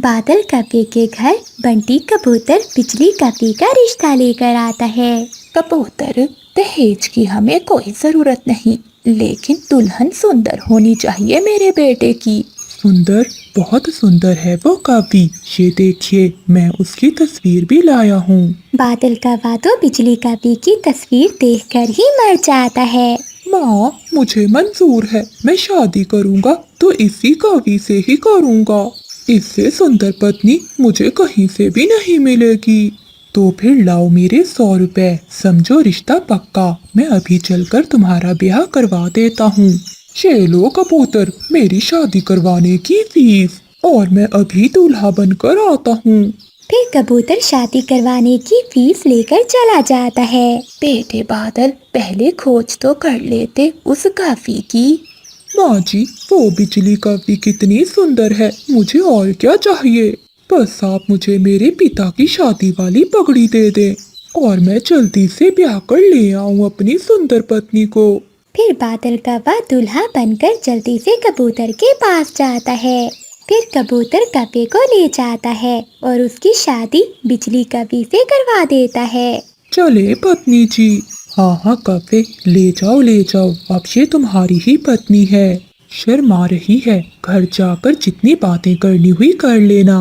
बादल कपे के घर बंटी कबूतर बिजली कपे का रिश्ता लेकर आता है। कबूतर, दहेज की हमें कोई जरूरत नहीं, लेकिन दुल्हन सुंदर होनी चाहिए मेरे बेटे की। सुंदर, बहुत सुंदर है वो काफी। ये देखिए, मैं उसकी तस्वीर भी लाया हूँ। बादल कौवा तो बिजली कपे की तस्वीर देखकर ही मर जाता है। माँ, मुझे मंजूर है। मैं शादी करूँगा तो इसी कवि से ही करूँगा। इससे सुंदर पत्नी मुझे कहीं से भी नहीं मिलेगी। तो फिर लाओ मेरे 100 रुपए, समझो रिश्ता पक्का। मैं अभी चलकर तुम्हारा ब्याह करवा देता हूँ। ये लो कबूतर, मेरी शादी करवाने की फीस। और मैं अभी दूल्हा बनकर आता हूँ। फिर कबूतर शादी करवाने की फीस लेकर चला जाता है। बेटे बादल, पहले खोज तो कर लेते उस काफी की। माँ जी, वो बिजली कवि कितनी सुंदर है, मुझे और क्या चाहिए। बस आप मुझे मेरे पिता की शादी वाली पगड़ी दे दें और मैं जल्दी से ब्याह कर ले आऊं अपनी सुंदर पत्नी को। फिर बादल कौवा दूल्हा बनकर जल्दी से कबूतर के पास जाता है। फिर कबूतर कपे को ले जाता है और उसकी शादी बिजली कपे से करवा देता है। चले पत्नी जी। हाँ हाँ कफे, ले जाओ ले जाओ, अब ये तुम्हारी ही पत्नी है। शर्मा रही है, घर जाकर जितनी बातें करनी हुई कर लेना।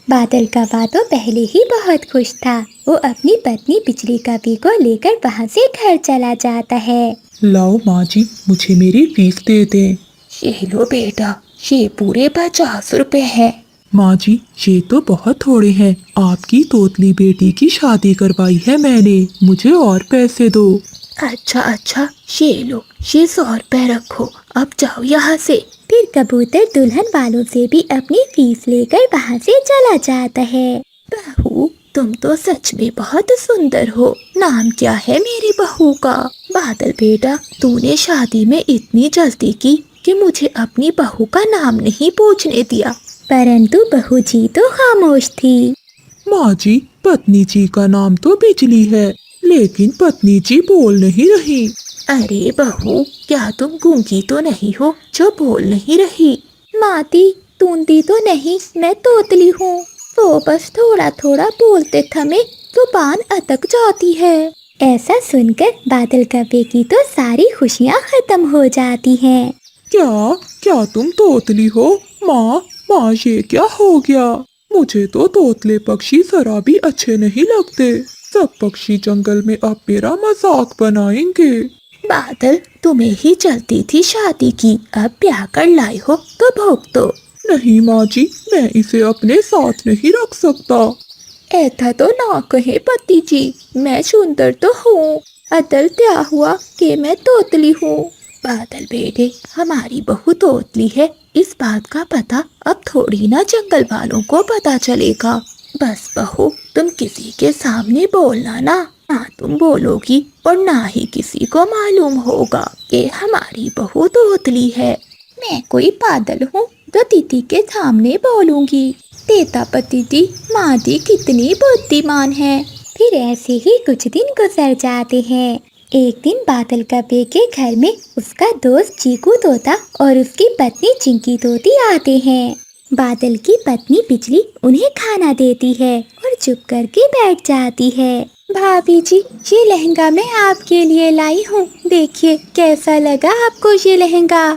बादल कौवा तो पहले ही बहुत खुश था। वो अपनी पत्नी बिजली कपे को लेकर वहाँ से घर चला जाता है। लाओ माँ जी, मुझे मेरी फीस दे दें। ये लो बेटा, ये पूरे 50 रुपए हैं। माँ जी, ये तो बहुत थोड़े हैं। आपकी तोतली बेटी की शादी करवाई है मैंने, मुझे और पैसे दो। अच्छा अच्छा, ये लो, ये 100 रुपए रखो, अब जाओ यहाँ से। फिर कबूतर दुल्हन वालों से भी अपनी फीस लेकर वहाँ से चला जाता है। बहू, तुम तो सच में बहुत सुंदर हो। नाम क्या है मेरी बहू का? बादल बेटा, तूने शादी में इतनी जल्दी की कि मुझे अपनी बहू का नाम नहीं पूछने दिया। परंतु बहू जी तो खामोश थी। माँ जी, पत्नी जी का नाम तो बिजली है, लेकिन पत्नी जी बोल नहीं रही। अरे बहू, क्या तुम गूंगी तो नहीं हो जो बोल नहीं रही? माती तूंदी तो नहीं, मैं तोतली हूँ। वो बस थोड़ा थोड़ा बोलते थमे जुबान अटक जाती है। ऐसा सुनकर बादल कपे की तो सारी खुशियाँ खत्म हो जाती हैं। क्या क्या तुम तोतली हो? माँ माँ, ये क्या हो गया? मुझे तो तोतले पक्षी जरा भी अच्छे नहीं लगते। सब पक्षी जंगल में अब मेरा मजाक बनाएंगे। बादल, तुम्हें ही चलती थी शादी की, अब ब्याह कर लाई हो तो भोग दो। नहीं माँ जी, मैं इसे अपने साथ नहीं रख सकता। ऐसा तो ना कहे पति जी, मैं सुंदर तो हूँ। अदल क्या हुआ कि मैं तोतली हूँ। बादल बेटे, हमारी बहू तोतली है, इस बात का पता अब थोड़ी ना जंगल वालों को पता चलेगा। बस बहू, तुम किसी के सामने बोलना ना तुम बोलोगी और ना ही किसी को मालूम होगा कि हमारी बहू तोतली है। मैं कोई पागल हूँ तो दीदी के सामने बोलूंगी। देता पति दी, माँ दी कितनी बुद्धिमान है। फिर ऐसे ही कुछ दिन गुजर जाते हैं। एक दिन बादल कपे के घर में उसका दोस्त चीकू तोता और उसकी पत्नी चिंकी तोती आते हैं। बादल की पत्नी बिजली उन्हें खाना देती है और चुप करके बैठ जाती है। भाभी जी, ये लहंगा मैं आपके लिए लाई हूँ, देखिए कैसा लगा आपको ये लहंगा।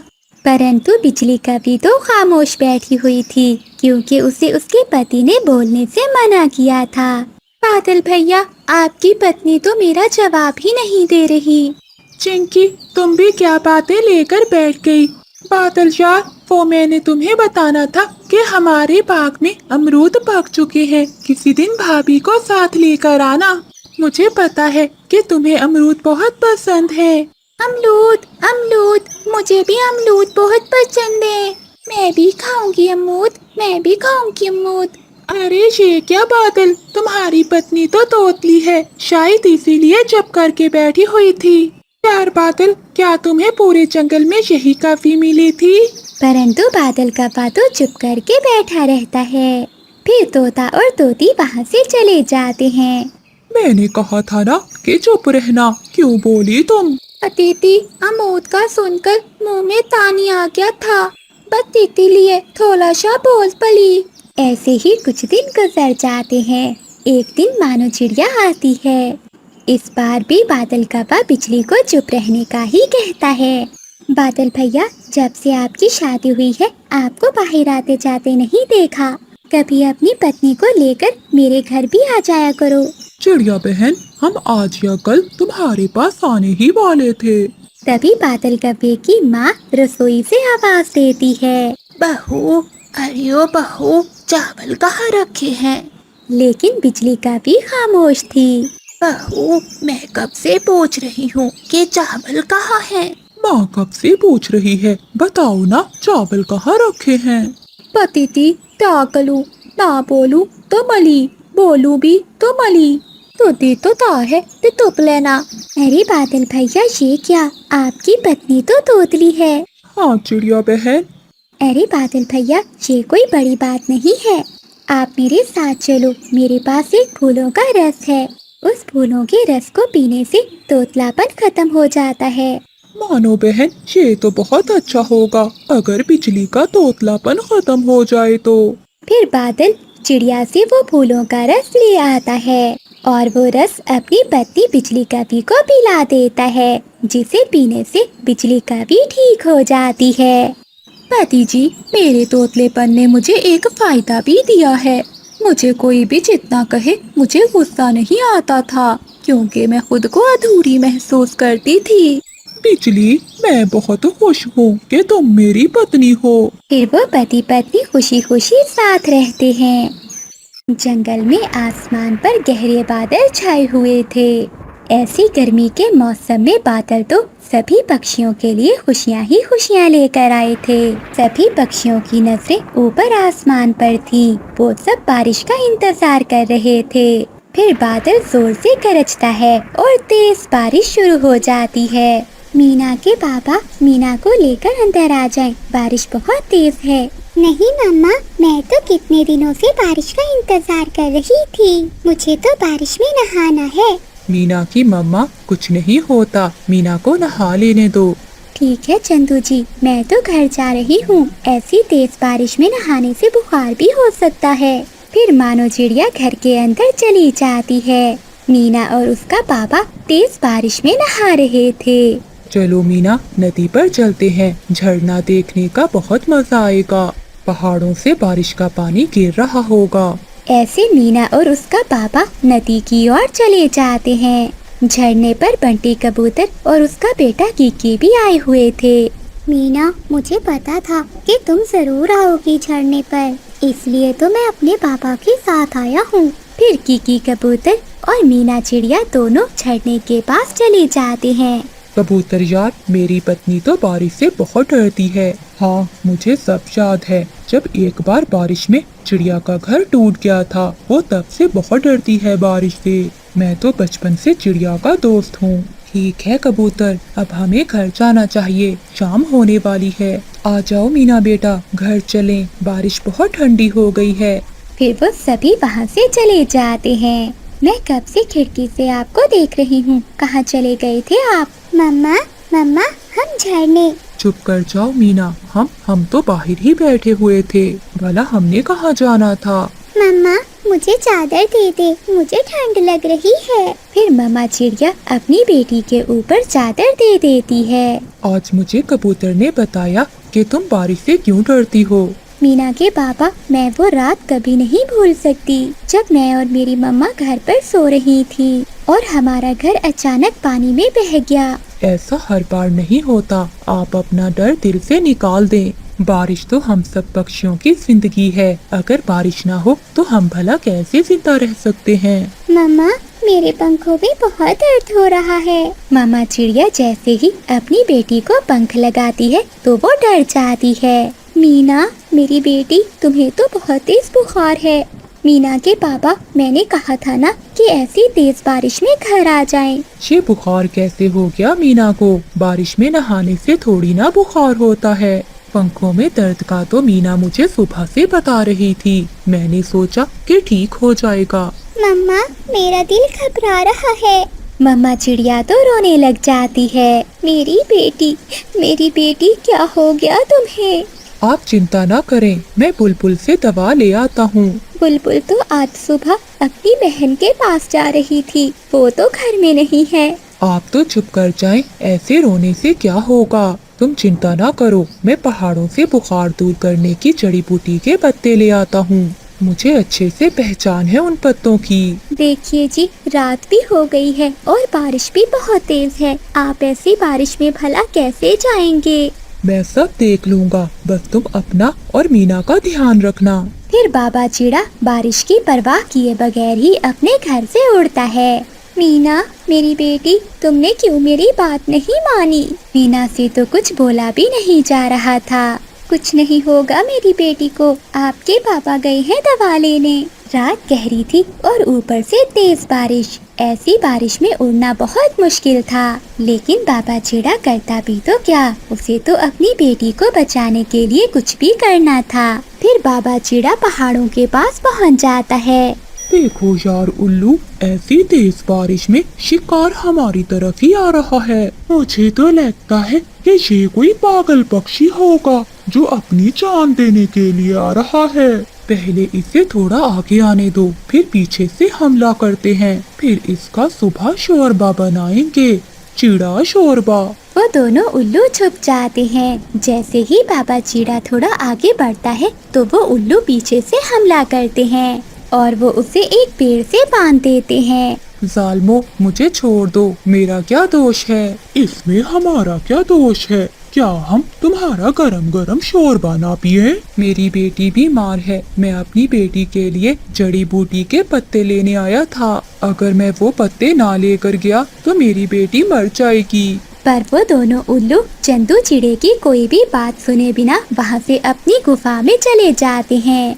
परंतु बिजली कपे तो खामोश बैठी हुई थी, क्योंकि उसे उसके पति ने बोलने से मना किया था। बादल भैया, आपकी पत्नी तो मेरा जवाब ही नहीं दे रही। चिंकी, तुम भी क्या बातें लेकर बैठ गई? बादल यार, वो मैंने तुम्हें बताना था कि हमारे बाग में अमरूद पक चुके हैं। किसी दिन भाभी को साथ लेकर आना। मुझे पता है कि तुम्हें अमरूद बहुत पसंद है। अमरूद अमरूद, मुझे भी अमरूद बहुत पसंद है। मैं भी खाऊंगी अमरूद, मैं भी खाऊंगी अमरूद। अरे ये क्या बादल, तुम्हारी पत्नी तो तोतली है, शायद इसीलिए चुप करके बैठी हुई थी। यार बादल, क्या तुम्हें पूरे जंगल में यही काफी मिली थी? परंतु बादल कपा तो चुप करके बैठा रहता है। फिर तोता और तोती वहाँ से चले जाते हैं। मैंने कहा था ना कि चुप रहना, क्यों बोली तुम? अतिथि, अमरूद का सुनकर मुंह में पानी आ गया था, बस इसीलिए थोड़ा सा बोल पड़ी। ऐसे ही कुछ दिन गुजर जाते हैं। एक दिन मानो चिड़िया आती है। इस बार भी बादल काका बिजली को चुप रहने का ही कहता है। बादल भैया, जब से आपकी शादी हुई है आपको बाहर आते जाते नहीं देखा। कभी अपनी पत्नी को लेकर मेरे घर भी आ जाया करो। चिड़िया बहन, हम आज या कल तुम्हारे पास आने ही वाले थे। तभी बादल कव्वे की माँ रसोई से आवाज देती है। बहू, अरे ओ बहू, चावल कहाँ रखे हैं? लेकिन बिजली का भी खामोश थी। बहू, मैं कब से पूछ रही हूँ कि चावल कहाँ हैं? माँ कब से पूछ रही है, बताओ ना चावल कहाँ रखे हैं। पतिती, क्या करूं? ना बोलूं तो मली, बोलूं भी तो मली। तो दी तो ता है ते तुप लेना। अरे बादल भैया, ये क्या, आपकी पत्नी तो तोतली है। हाँ चिड़िया बहन। अरे बादल भैया, ये कोई बड़ी बात नहीं है। आप मेरे साथ चलो, मेरे पास एक फूलों का रस है। उस फूलों के रस को पीने से तोतलापन खत्म हो जाता है। मानो बहन, ये तो बहुत अच्छा होगा अगर बिजली का तोतलापन खत्म हो जाए तो। फिर बादल चिड़िया से वो फूलों का रस ले आता है और वो रस अपनी पत्नी बिजली कवि को पिला देता है, जिसे पीने से बिजली कवि ठीक हो जाती है। पति जी, मेरे तोतलेपन ने मुझे एक फायदा भी दिया है। मुझे कोई भी जितना कहे मुझे गुस्सा नहीं आता था, क्योंकि मैं खुद को अधूरी महसूस करती थी। बिजली, मैं बहुत खुश हूँ कि तुम मेरी पत्नी हो। फिर वो पति पत्नी खुशी खुशी साथ रहते हैं। जंगल में आसमान पर गहरे बादल छाए हुए थे। ऐसी गर्मी के मौसम में बादल तो सभी पक्षियों के लिए खुशियाँ ही खुशियाँ लेकर आए थे। सभी पक्षियों की नजरें ऊपर आसमान पर थी। वो सब बारिश का इंतजार कर रहे थे। फिर बादल जोर से गरजता है और तेज बारिश शुरू हो जाती है। मीना के पापा मीना को लेकर अंदर आ जाएं, बारिश बहुत तेज है। नहीं मम्मा, मैं तो कितने दिनों से बारिश का इंतजार कर रही थी। मुझे तो बारिश में नहाना है। मीना की मम्मा, कुछ नहीं होता, मीना को नहा लेने दो। ठीक है चंदू जी, मैं तो घर जा रही हूँ। ऐसी तेज बारिश में नहाने से बुखार भी हो सकता है। फिर मानो चिड़िया घर के अंदर चली जाती है। मीना और उसका पापा तेज बारिश में नहा रहे थे। चलो मीना, नदी पर चलते हैं, झरना देखने का बहुत मजा आएगा। पहाड़ों से बारिश का पानी गिर रहा होगा। ऐसे मीना और उसका पापा नदी की ओर चले जाते हैं। झरने पर बंटी कबूतर और उसका बेटा कीकी भी आए हुए थे। मीना, मुझे पता था कि तुम जरूर आओगी झरने पर, इसलिए तो मैं अपने पापा के साथ आया हूँ। फिर कीकी कबूतर और मीना चिड़िया दोनों झरने के पास चले जाते हैं। कबूतर यार, मेरी पत्नी तो बारिश से बहुत डरती है। हाँ, मुझे सब याद है। जब एक बार बारिश में चिड़िया का घर टूट गया था, वो तब से बहुत डरती है बारिश से। मैं तो बचपन से चिड़िया का दोस्त हूँ। ठीक है कबूतर, अब हमें घर जाना चाहिए, शाम होने वाली है। आ जाओ मीना बेटा, घर चलें, बारिश बहुत ठंडी हो गई है। फिर वो सभी वहाँ से चले जाते हैं। मैं कब से खिड़की से आपको देख रही हूँ, कहाँ चले गए थे आप? मम्मा, मम्मा, हम झरने। चुप कर जाओ मीना, हम तो बाहर ही बैठे हुए थे, भला हमने कहाँ जाना था। मम्मा, मुझे चादर दे दे, मुझे ठंड लग रही है। फिर मम्मा चिड़िया अपनी बेटी के ऊपर चादर दे देती है। आज मुझे कबूतर ने बताया कि तुम बारिश से क्यों डरती हो। मीना के पापा, मैं वो रात कभी नहीं भूल सकती, जब मैं और मेरी मम्मा घर पर सो रही थी और हमारा घर अचानक पानी में बह गया। ऐसा हर बार नहीं होता, आप अपना डर दिल से निकाल दें। बारिश तो हम सब पक्षियों की जिंदगी है, अगर बारिश ना हो तो हम भला कैसे जिंदा रह सकते हैं। मम्मा, मेरे पंखों में बहुत दर्द हो रहा है। मामा चिड़िया जैसे ही अपनी बेटी को पंख लगाती है तो वो डर जाती है। मीना, मेरी बेटी, तुम्हें तो बहुत तेज बुखार है। मीना के पापा, मैंने कहा था ना कि ऐसी तेज बारिश में घर आ जाएं। ये बुखार कैसे हो गया मीना को? बारिश में नहाने से थोड़ी ना बुखार होता है। पंखों में दर्द का तो मीना मुझे सुबह से बता रही थी, मैंने सोचा कि ठीक हो जाएगा। मम्मा, मेरा दिल घबरा रहा है। मम्मा चिड़िया तो रोने लग जाती है। मेरी बेटी, क्या हो गया तुम्हें? आप चिंता ना करें, मैं बुलबुल से दवा ले आता हूँ। बुलबुल तो आज सुबह अपनी बहन के पास जा रही थी, वो तो घर में नहीं है। आप तो चुप कर जाएं, ऐसे रोने से क्या होगा। तुम चिंता ना करो, मैं पहाड़ों से बुखार दूर करने की जड़ी बूटी के पत्ते ले आता हूँ। मुझे अच्छे से पहचान है उन पत्तों की। देखिए जी, रात भी हो गई है और बारिश भी बहुत तेज है। आप ऐसी बारिश में भला कैसे जाएंगे? मैं सब देख लूँगा, बस तुम अपना और मीना का ध्यान रखना। फिर बाबा चिड़ा बारिश की परवाह किए बगैर ही अपने घर से उड़ता है। मीना, मेरी बेटी, तुमने क्यों मेरी बात नहीं मानी? मीना से तो कुछ बोला भी नहीं जा रहा था। कुछ नहीं होगा मेरी बेटी को, आपके पापा गए हैं दवा लेने। रात गहरी थी और ऊपर से तेज बारिश। ऐसी बारिश में उड़ना बहुत मुश्किल था, लेकिन बाबा चिड़ा करता भी तो क्या, उसे तो अपनी बेटी को बचाने के लिए कुछ भी करना था। फिर बाबा चिड़ा पहाड़ों के पास पहुंच जाता है। देखो यार उल्लू, ऐसी तेज बारिश में शिकार हमारी तरफ ही आ रहा है। मुझे तो लगता है कि ये कोई पागल पक्षी होगा जो अपनी जान देने के लिए आ रहा है। पहले इसे थोड़ा आगे आने दो, फिर पीछे से हमला करते हैं, फिर इसका सुबह शोरबा बनाएंगे, चिड़ा शोरबा। वो दोनों उल्लू छुप जाते हैं। जैसे ही बाबा चिड़ा थोड़ा आगे बढ़ता है तो वो उल्लू पीछे से हमला करते हैं और वो उसे एक पेड़ से बांध देते हैं। जालमो, मुझे छोड़ दो, मेरा क्या दोष है? इसमें हमारा क्या दोष है? क्या हम तुम्हारा गरम गरम शोरबा ना पिए? मेरी बेटी बीमार है, मैं अपनी बेटी के लिए जड़ी बूटी के पत्ते लेने आया था। अगर मैं वो पत्ते ना लेकर गया तो मेरी बेटी मर जाएगी। पर वो दोनों उल्लू चंदू चिड़े की कोई भी बात सुने बिना वहाँ से अपनी गुफा में चले जाते हैं।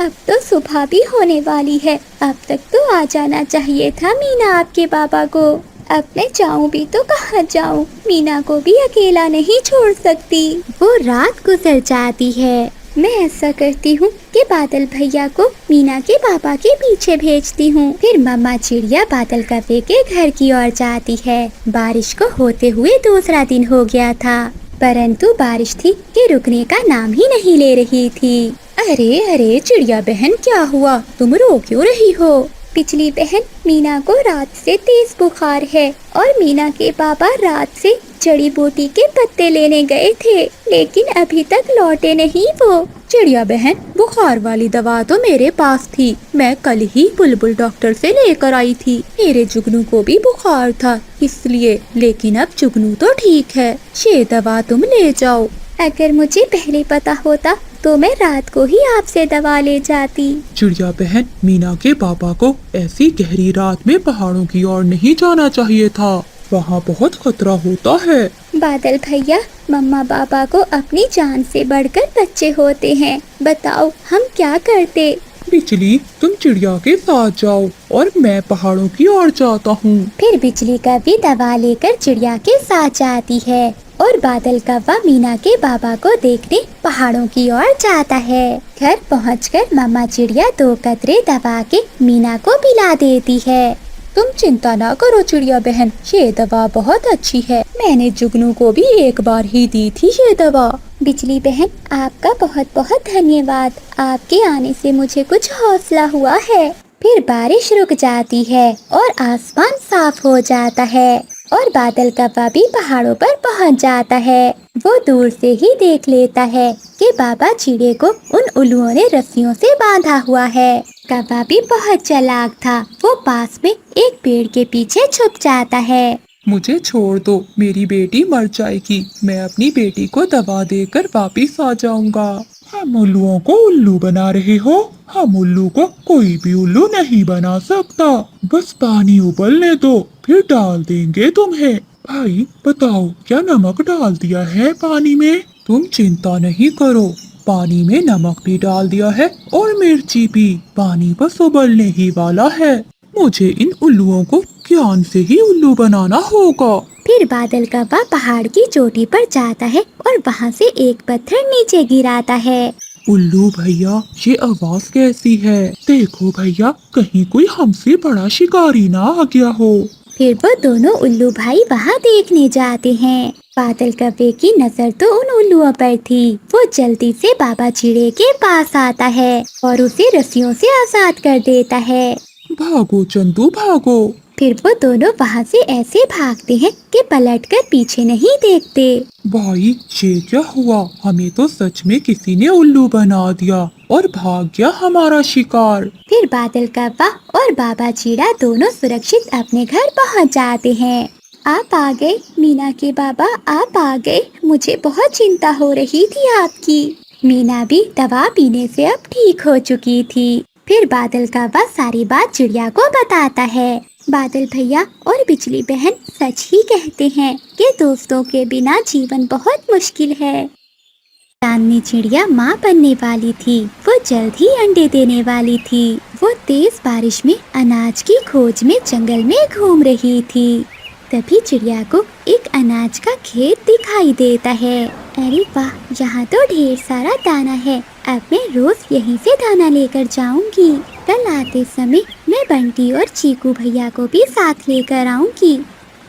अब तो सुबह भी होने वाली है, अब तक तो आ जाना चाहिए था मीना आपके बाबा को। अब मैं जाऊं भी तो कहाँ जाऊं? मीना को भी अकेला नहीं छोड़ सकती। वो रात गुजर जाती है। मैं ऐसा करती हूँ कि बादल भैया को मीना के पापा के पीछे भेजती हूँ। फिर मम्मा चिड़िया बादल कव्वे के घर की ओर जाती है। बारिश को होते हुए दूसरा दिन हो गया था, परंतु बारिश थी कि रुकने का नाम ही नहीं ले रही थी। अरे अरे चिड़िया बहन, क्या हुआ? तुम रो क्यों रही हो? पिछली बहन, मीना को रात से तेज बुखार है और मीना के पापा रात से जड़ी बूटी के पत्ते लेने गए थे, लेकिन अभी तक लौटे नहीं वो। चिड़िया बहन, बुखार वाली दवा तो मेरे पास थी, मैं कल ही बुलबुल डॉक्टर से लेकर आई थी। मेरे जुगनू को भी बुखार था इसलिए, लेकिन अब जुगनू तो ठीक है। ये दवा तुम ले जाओ। अगर मुझे पहले पता होता तो मैं रात को ही आपसे दवा ले जाती। चिड़िया बहन, मीना के पापा को ऐसी गहरी रात में पहाड़ों की ओर नहीं जाना चाहिए था, वहाँ बहुत खतरा होता है। बादल भैया, मम्मा पापा को अपनी जान से बढ़कर बच्चे होते हैं, बताओ हम क्या करते? बिजली, तुम चिड़िया के साथ जाओ और मैं पहाड़ों की ओर जाता हूँ। फिर बिजली का भी दवा लेकर चिड़िया के साथ जाती है और बादल कौवा मीना के बाबा को देखने पहाड़ों की ओर जाता है। घर पहुंचकर मम्मा चिड़िया 2 कतरे दवा के मीना को पिला देती है। तुम चिंता ना करो चिड़िया बहन, ये दवा बहुत अच्छी है। मैंने जुगनू को भी एक बार ही दी थी ये दवा। बिजली बहन, आपका बहुत बहुत धन्यवाद। आपके आने से मुझे कुछ हौसला हुआ है। फिर बारिश रुक जाती है और आसमान साफ हो जाता है और बादल कौवा भी पहाड़ों पर पहुंच जाता है। वो दूर से ही देख लेता है कि बाबा चिड़े को उन उल्लुओं ने रस्सियों से बांधा हुआ है। कौवा भी बहुत चालाक था, वो पास में एक पेड़ के पीछे छुप जाता है। मुझे छोड़ दो, मेरी बेटी मर जाएगी, मैं अपनी बेटी को दवा देकर वापिस आ जाऊंगा। हम उल्लुओं को उल्लू बना रहे हो? हम उल्लू को कोई भी उल्लू नहीं बना सकता। बस पानी उबलने दो, फिर डाल देंगे तुम्हें। भाई बताओ, क्या नमक डाल दिया है पानी में? तुम चिंता नहीं करो, पानी में नमक भी डाल दिया है और मिर्ची भी। पानी बस उबलने ही वाला है। मुझे इन उल्लुओं को ज्ञान से ही उल्लू बनाना होगा। फिर बादल कौवा पहाड़ की चोटी पर जाता है और वहाँ से एक पत्थर नीचे गिराता है। उल्लू भैया, ये आवाज कैसी है? देखो भैया, कहीं कोई हमसे बड़ा शिकारी ना आ गया हो। फिर वो दोनों उल्लू भाई वहाँ देखने जाते हैं। बादल कव्वे की नजर तो उन उल्लुओं पर थी। वो जल्दी से बाबा चिड़े के पास आता है और उसे रस्सियों से आजाद कर देता है। भागो चंदू भागो। फिर वो दोनों वहाँ से ऐसे भागते हैं कि पलटकर पीछे नहीं देखते। भाई ये क्या हुआ? हमें तो सच में किसी ने उल्लू बना दिया और भाग गया हमारा शिकार। फिर बादल कव्वा और बाबा चिड़ा दोनों सुरक्षित अपने घर पहुँच जाते हैं। आप आ गए मीना के बाबा, आप आ गए। मुझे बहुत चिंता हो रही थी आपकी। मीना भी दवा पीने से अब ठीक हो चुकी थी। फिर बादल कव्वा सारी बात चिड़िया को बताता है। बादल भैया और बिजली बहन सच ही कहते हैं कि दोस्तों के बिना जीवन बहुत मुश्किल है। चांदनी चिड़िया माँ बनने वाली थी। वो जल्द ही अंडे देने वाली थी। वो तेज बारिश में अनाज की खोज में जंगल में घूम रही थी। तभी चिड़िया को एक अनाज का खेत दिखाई देता है। अरे वाह, यहाँ तो ढेर सारा दाना है। अब मैं रोज यहीं से दाना लेकर जाऊंगी। कल आते समय मैं बंटी और चीकू भैया को भी साथ लेकर आऊंगी।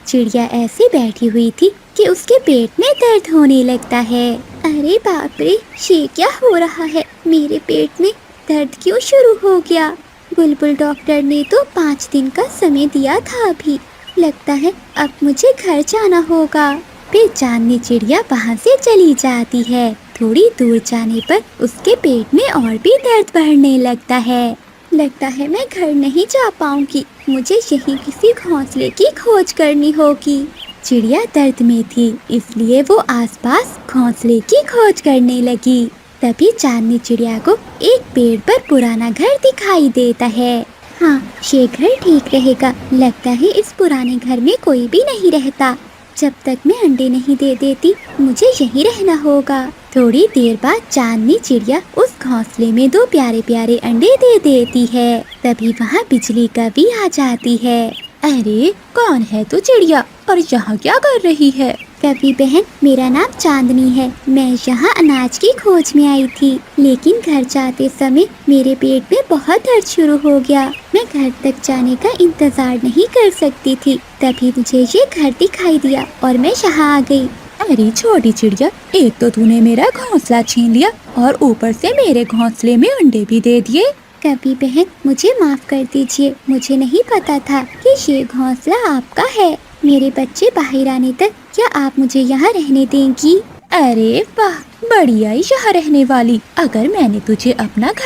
चिड़िया ऐसे बैठी हुई थी कि उसके पेट में दर्द होने लगता है। अरे बाप रे, ये क्या हो रहा है? मेरे पेट में दर्द क्यों शुरू हो गया? बुलबुल डॉक्टर ने तो 5 दिन का समय दिया था अभी। लगता है अब मुझे घर जाना होगा। फिर चांदनी चिड़िया वहाँ से चली जाती है। थोड़ी दूर जाने पर उसके पेट में और भी दर्द बढ़ने लगता है। लगता है मैं घर नहीं जा पाऊंगी। मुझे यहीं किसी घोंसले की खोज करनी होगी। चिड़िया दर्द में थी, इसलिए वो आसपास घोंसले की खोज करने लगी। तभी चांदनी चिड़िया को एक पेड़ पर पुराना घर दिखाई देता है। हाँ, ये घर ठीक रहेगा। लगता है इस पुराने घर में कोई भी नहीं रहता। जब तक मैं अंडे नहीं दे देती मुझे यहीं रहना होगा। थोड़ी देर बाद चांदनी चिड़िया उस घोंसले में 2 प्यारे प्यारे अंडे दे देती है। तभी वहाँ बिजली कव्वी आ जाती है। अरे कौन है तू चिड़िया, और यहाँ क्या कर रही है? कव्वी बहन, मेरा नाम चांदनी है। मैं यहाँ अनाज की खोज में आई थी, लेकिन घर जाते समय मेरे पेट में बहुत दर्द शुरू हो गया। मैं घर तक जाने का इंतजार नहीं कर सकती थी। तभी मुझे ये घर दिखाई दिया और मैं यहाँ आ गई। अरे छोटी चिड़िया, एक तो तूने मेरा घोंसला छीन लिया और ऊपर से मेरे घोंसले में अंडे भी दे दिए। कव्वी बहन, मुझे माफ कर दीजिए। मुझे नहीं पता था कि ये घोंसला आपका है। मेरे बच्चे बाहर आने तक क्या आप मुझे यहाँ रहने देंगी? अरे वाह, बढ़िया ही यहाँ रहने वाली। अगर मैंने तुझे अपना घर